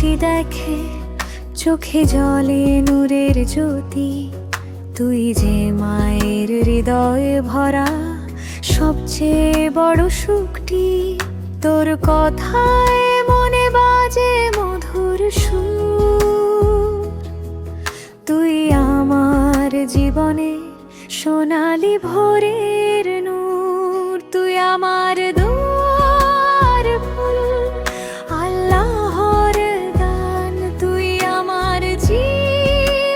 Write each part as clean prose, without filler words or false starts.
হাসি দেখে চোখে জলে নূরের জ্যোতি, তুই যে মায়ের হৃদয়ে ভরা সবচেয়ে বড় সুখটি। তোর কথায় মনে বাজে মধুর সুর, তুই আমার জীবনে সোনালি ভোরের নূর। তুই আমার দুয়ার ফুল, আল্লাহর গান, তুই আমার জীবনের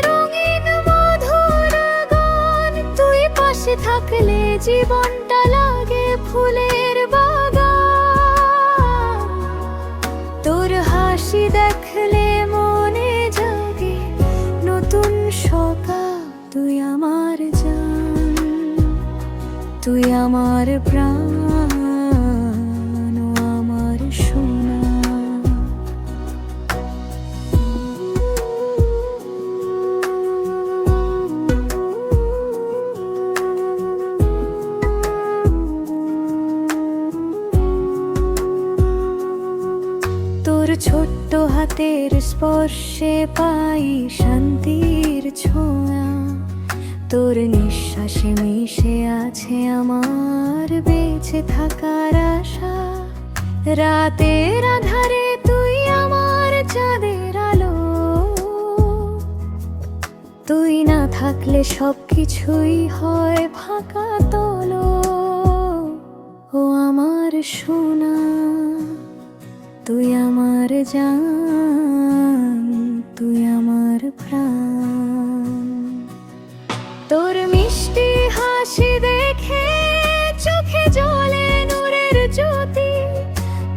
রঙিন মধুর গান। তুই পাশে থাকলে জীবনটা লাগে ফুলের বাগান, তোর হাসি দেখলে মনে জাগে নতুন সকাল। তুই আমার জান, তুই আমার প্রাণ, ও আমার সোনা। তোর ছোট্ট হাতের স্পর্শে পাই শান্তির ছোঁয়া, তোর নিঃশ্বাসে মিশে আছে আমার বেঁচে থাকার আশা। রাতের আধারে তুই আমার চাঁদের আলো, তুই না থাকলে সবকিছুই হয় ফাঁকা তলো। ও আমার সোনা, তুই আমার জান, তুই আমার প্রাণ। তোর মিষ্টি হাসি দেখে চোখে জ্বলে নূরের জ্যোতি,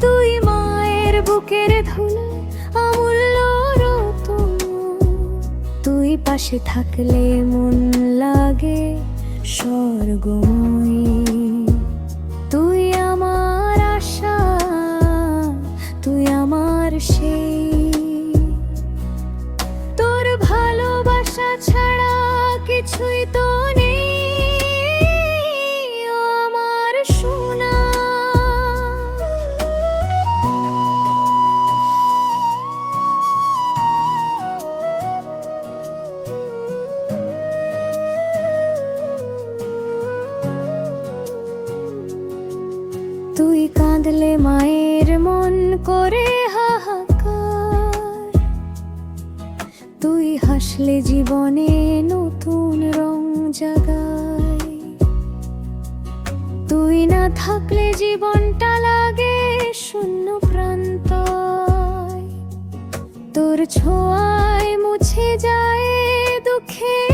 তুই মায়ের বুকের ধুলো অমূল্য রতন। তুই পাশে থাকলে মন লাগে স্বর্গময়ী। তুই আমার আশা, তুই আমার সেই, তোর ভালোবাসা ছাড়া কিছুই তো নেই। ও আমার সোনা, তুই কাঁদলে মায়ের মন করে হাহাকার, তুই হাসলে জীবনে নতুন রং জাগায়। তুই না থাকলে জীবনটা লাগে শূন্য প্রান্তয়, তোর ছোঁয়ায় মুছে যায় দুঃখের